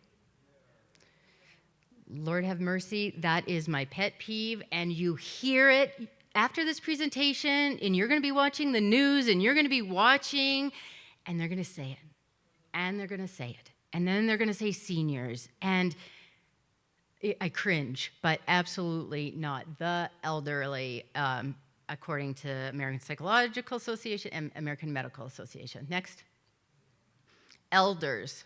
Lord have mercy, that is my pet peeve, and you hear it after this presentation, and you're going to be watching the news, and you're going to be watching, and they're going to say it, and they're going to say it, and then they're going to say seniors, and I cringe, but absolutely not. The elderly, according to American Psychological Association and American Medical Association. Next. Elders.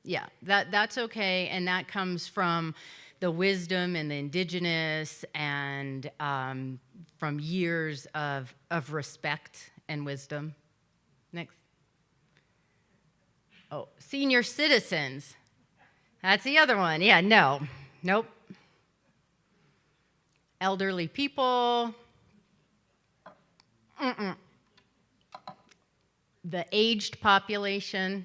Yeah, that's okay, and that comes from the wisdom and the indigenous and from years of respect and wisdom. Next. Oh, senior citizens. That's the other one. Yeah, no. Nope. Elderly people. Mm-mm. The aged population.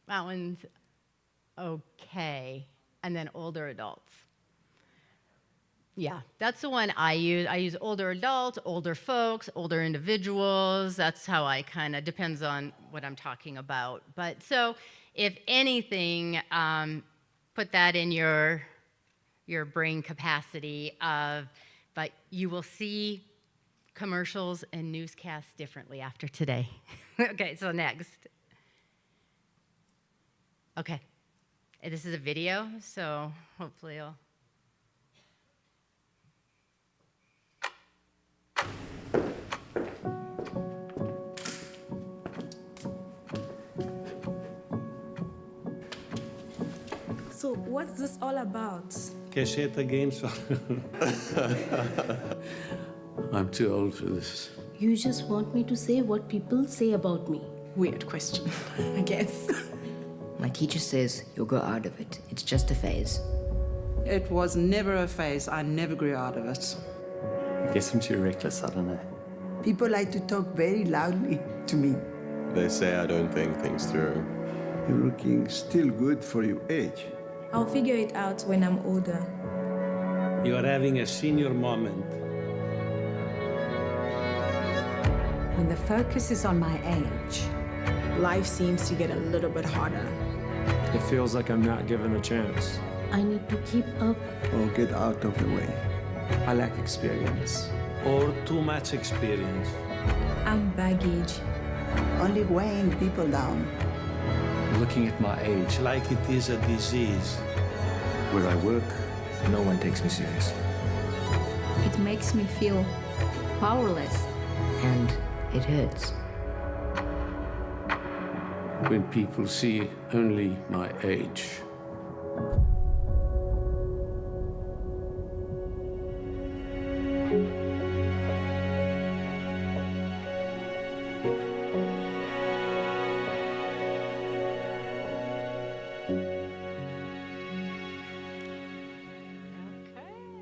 That one's okay. And then older adults. Yeah, that's the one I use. I use older adults, older folks, older individuals. That's how I kind of, depends on what I'm talking about. But so if anything, put that in your brain capacity of, but you will see commercials and newscasts differently after today. Okay, so next. Okay, this is a video, so hopefully you'll. So what's this all about? Can I say it again? So I'm too old for this. You just want me to say what people say about me. Weird question, I guess. My teacher says you'll grow out of it. It's just a phase. It was never a phase. I never grew out of it. I guess I'm too reckless, I don't know. People like to talk very loudly to me. They say I don't think things through. You're looking still good for your age. I'll figure it out when I'm older. You are having a senior moment. When the focus is on my age, Life seems to get a little bit harder. It feels like I'm not given a chance. I need to keep up. Or get out of the way. I lack experience. Or too much experience. I'm baggage. Only weighing people down. Looking at my age, Like it is a disease. where I work, no one takes me seriously. It makes me feel powerless. And it hurts. When people see only my age.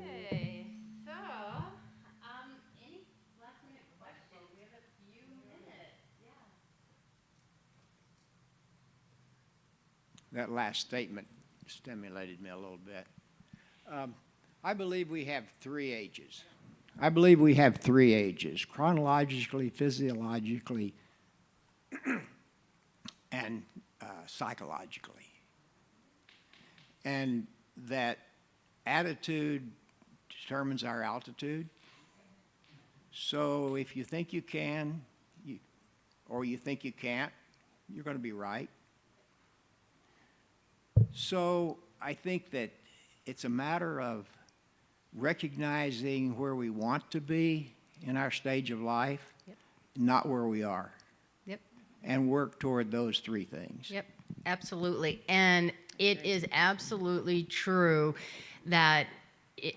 Okay, so, any last minute questions? We have a few minutes, yeah. That last statement stimulated me a little bit. I believe we have three ages. I believe we have three ages, chronologically, physiologically, and psychologically. And that attitude determines our altitude. So if you think you can, or you think you can't, you're going to be right. So I think that it's a matter of recognizing where we want to be in our stage of life, not where we are. Yep. And work toward those three things. Yep, absolutely. And it is absolutely true that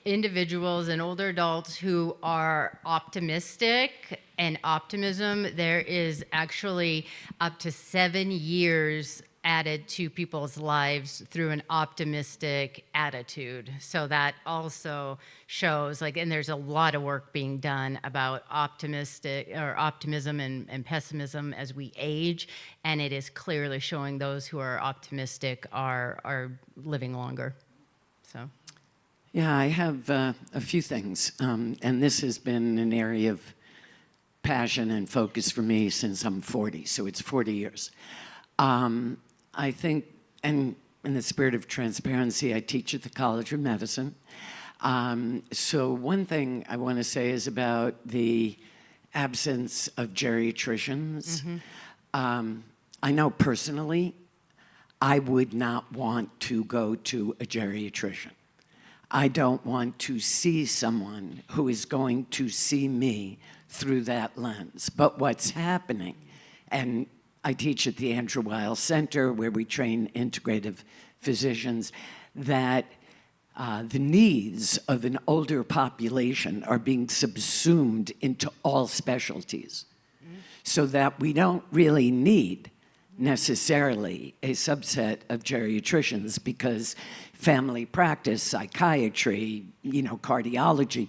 individuals and older adults who are optimistic, and optimism, there is actually up to 7 years added to people's lives through an optimistic attitude. So that also shows, like, and there's a lot of work being done about optimism and pessimism as we age, and it is clearly showing those who are optimistic are living longer. So. Yeah, I have a few things, and this has been an area of passion and focus for me since I'm 40, so it's 40 years. I think, and in the spirit of transparency, I teach at the College of Medicine. So one thing I want to say is about the absence of geriatricians. I know personally, I would not want to go to a geriatrician. I don't want to see someone who is going to see me through that lens. But what's happening, and I teach at the Andrew Weil Center where we train integrative physicians, that the needs of an older population are being subsumed into all specialties, so that we don't really need necessarily a subset of geriatricians, because family practice, psychiatry, cardiology,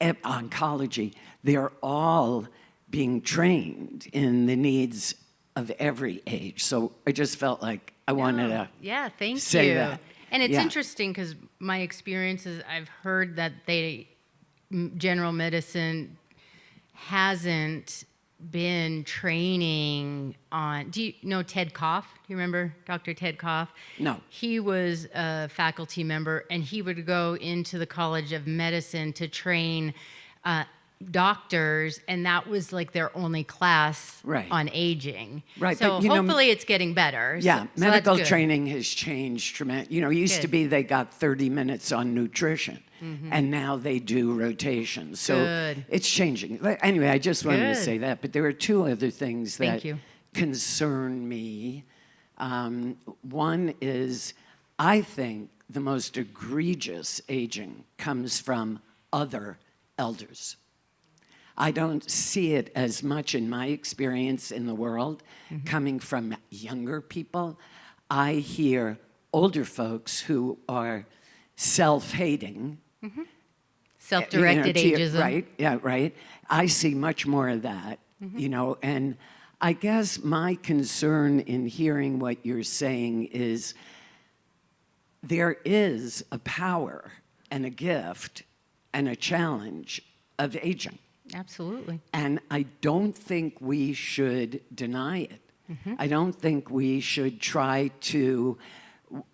oncology, they're all being trained in the needs of every age. So I just felt like I wanted to say you. that. And it's interesting because my experiences, I've heard that general medicine hasn't been training on, do you know Ted Koff? Do you remember Dr. Ted Koff? No. He was a faculty member, and he would go into the College of Medicine to train doctors, and that was like their only class on aging. Right. So but, hopefully it's getting better. Yeah, so medical that's good. training has changed tremendously. It used to be they got 30 minutes on nutrition, and now they do rotations. So it's changing. Anyway, I just wanted to say that. But there are two other things that concern me. One is, I think the most egregious aging comes from other elders. I don't see it as much in my experience in the world coming from younger people. I hear older folks who are self-hating. Self-directed ageism. Right, yeah, right. I see much more of that, and I guess my concern in hearing what you're saying is there is a power and a gift and a challenge of aging. Absolutely. And I don't think we should deny it. I don't think we should try to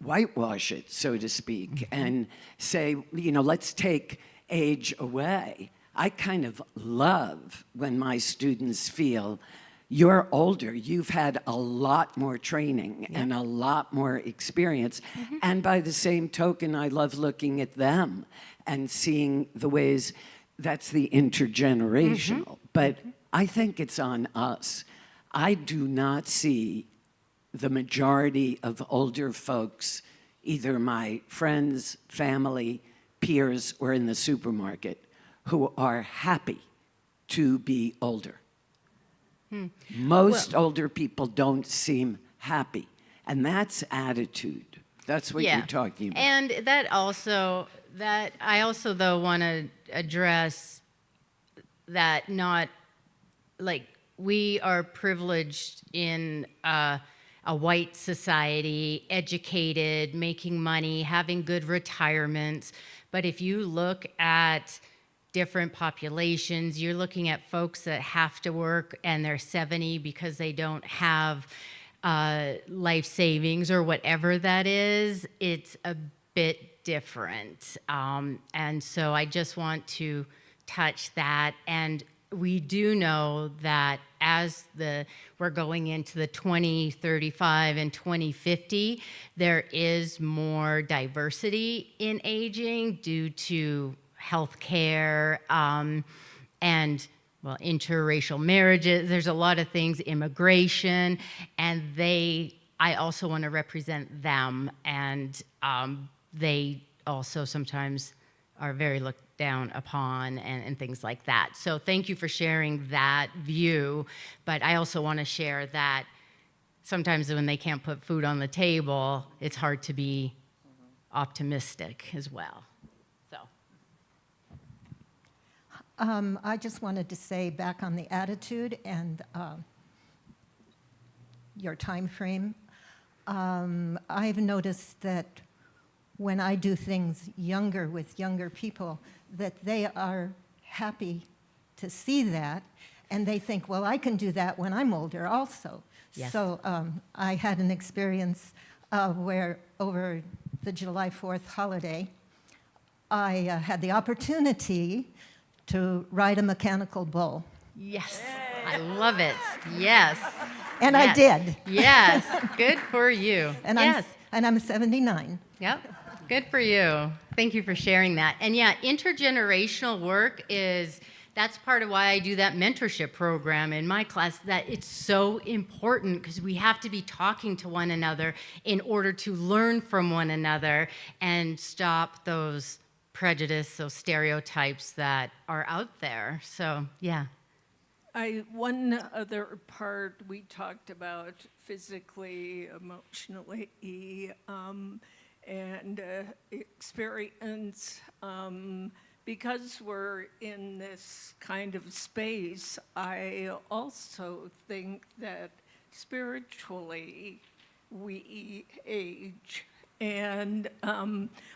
whitewash it, so to speak, and say, let's take age away. I kind of love when my students feel, you're older, you've had a lot more training and a lot more experience. And by the same token, I love looking at them and seeing the ways that's the intergenerational. But I think it's on us. I do not see the majority of older folks, either my friends, family, peers, or in the supermarket, who are happy to be older. Most older people don't seem happy, and that's attitude. That's what you're talking about. And I also though want to address that, not like we are privileged in a white society, educated, making money, having good retirements. But if you look at different populations, you're looking at folks that have to work and they're 70 because they don't have life savings or whatever that is. It's a bit different. And so I just want to touch that. And we do know that as we're going into the 2035 and 2050, there is more diversity in aging due to healthcare and interracial marriages. There's a lot of things, immigration, and I also want to represent them, and they also sometimes are very looked down upon and things like that. So thank you for sharing that view, but I also want to share that sometimes when they can't put food on the table, it's hard to be optimistic as well. So. I just wanted to say back on the attitude and your time frame. I've noticed that when I do things younger with younger people, that they are happy to see that, and they think, well, I can do that when I'm older also. Yes. So I had an experience where over the July 4th holiday, I had the opportunity to ride a mechanical bull. Yes, I love it. Yes. And yes. I did. Yes, good for you. And yes. I'm 79. Yep, good for you. Thank you for sharing that. And yeah, intergenerational work that's part of why I do that mentorship program in my class, that it's so important because we have to be talking to one another in order to learn from one another and stop those prejudice, those stereotypes that are out there. So, yeah. One other part we talked about physically, emotionally, and experience. Because we're in this kind of space, I also think that spiritually we age. And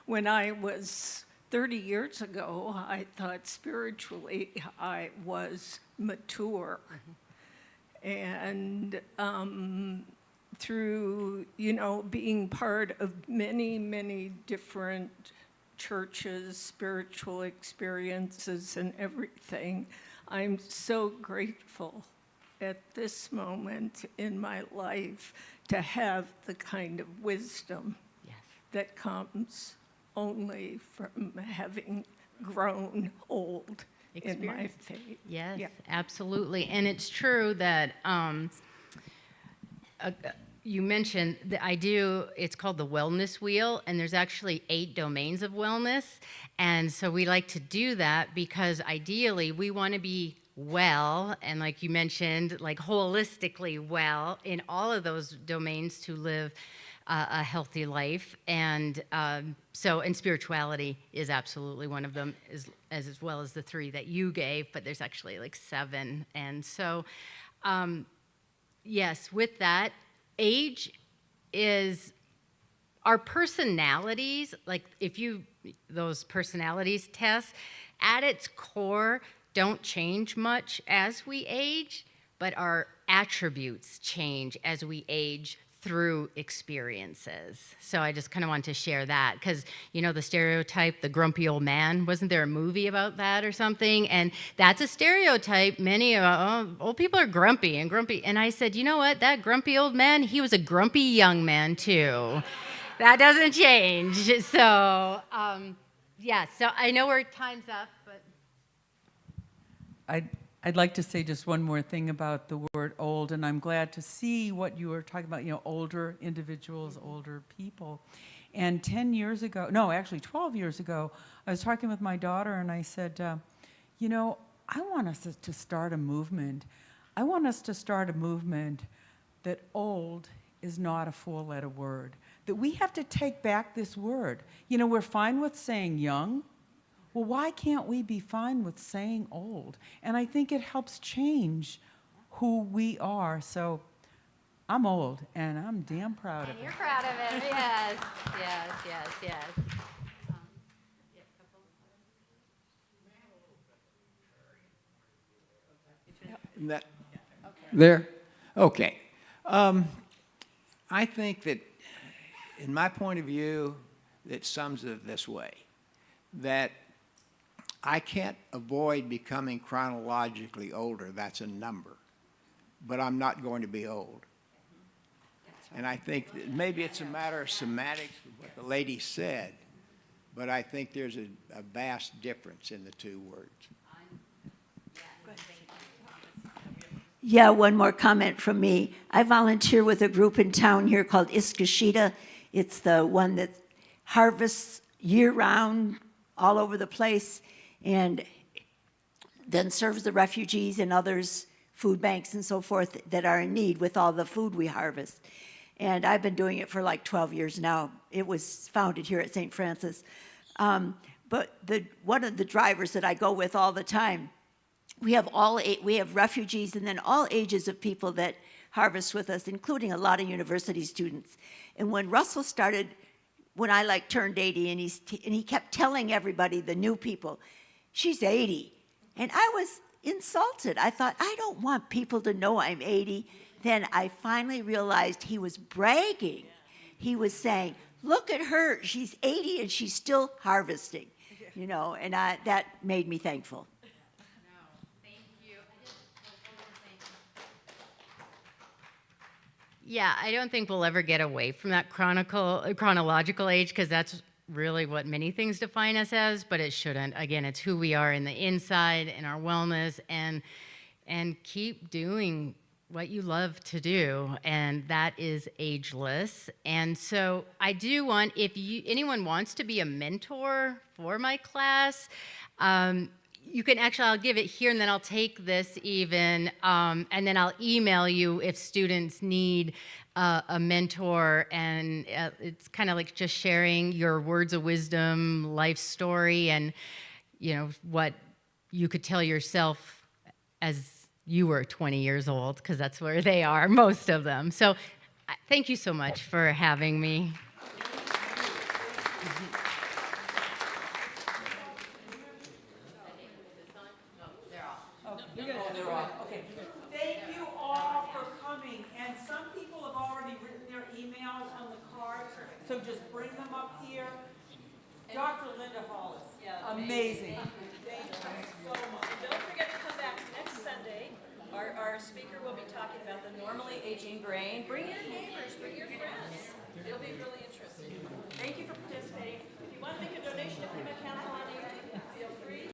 when I was 30 years ago, I thought spiritually I was mature. And through, being part of many, many different churches, spiritual experiences, and everything, I'm so grateful at this moment in my life to have the kind of wisdom that comes only from having grown old in my faith. Yes, yeah. Absolutely. And it's true that you mentioned that it's called the wellness wheel, and there's actually 8 domains of wellness. And so we like to do that because ideally we want to be well, and like you mentioned, like holistically well in all of those domains to live a healthy life. And and spirituality is absolutely one of them, as well as the 3 that you gave, but there's actually like 7. And so, yes, with that, age is our personalities, like those personalities tests, at its core don't change much as we age, but our attributes change as we age through experiences. So I just kind of want to share that because, the stereotype, the grumpy old man, wasn't there a movie about that or something? And that's a stereotype. Many old people are grumpy. And I said, you know what? That grumpy old man, he was a grumpy young man too. That doesn't change. So, so I know our time's up, but. I'd like to say just one more thing about the word old, and I'm glad to see what you were talking about, older individuals, older people. And 12 years ago, I was talking with my daughter and I said, I want us to start a movement. I want us to start a movement that old is not a 4-letter word, that we have to take back this word. We're fine with saying young. Well, why can't we be fine with saying old? And I think it helps change who we are. So I'm old, and I'm damn proud of it. You're proud of it, yes, yes. There? Okay. I think that, in my point of view, it sums it this way, that I can't avoid becoming chronologically older. That's a number. But I'm not going to be old. And I think that maybe it's a matter of semantics, what the lady said, but I think there's a vast difference in the 2 words. Yeah, one more comment from me. I volunteer with a group in town here called Iskashita. It's the one that harvests year-round all over the place and then serves the refugees and others food banks and so forth that are in need with all the food we harvest. And I've been doing it for like 12 years now. It was founded here at St. Francis. But one of the drivers that I go with all the time, we have refugees and then all ages of people that harvest with us, including a lot of university students. And when Russell started, when I like turned 80, and he kept telling everybody, the new people, she's 80. And I was insulted. I thought, I don't want people to know I'm 80. Then I finally realized he was bragging. He was saying, look at her, she's 80 and she's still harvesting, you know, and that made me thankful. Yeah, I don't think we'll ever get away from that chronological age, because that's really what many things define us as, but it shouldn't. Again, it's who we are in the inside and our wellness, and keep doing what you love to do, and that is ageless. And so I do want, if anyone wants to be a mentor for my class, you can actually, I'll give it here, and then I'll take this even, and then I'll email you if students need a mentor, and it's kind of like just sharing your words of wisdom, life story, and you know what you could tell yourself as you were 20 years old, because that's where they are, most of them. So thank you so much for having me. They're off. Okay. Thank you all for coming. And some people have already written their emails on the cards, so just bring them up here. Dr. Linda Hollis, amazing. Thank you so much. Don't forget to come back next Sunday. Our speaker will be talking about the normally aging brain. Bring your neighbors, bring your friends. It'll be really interesting.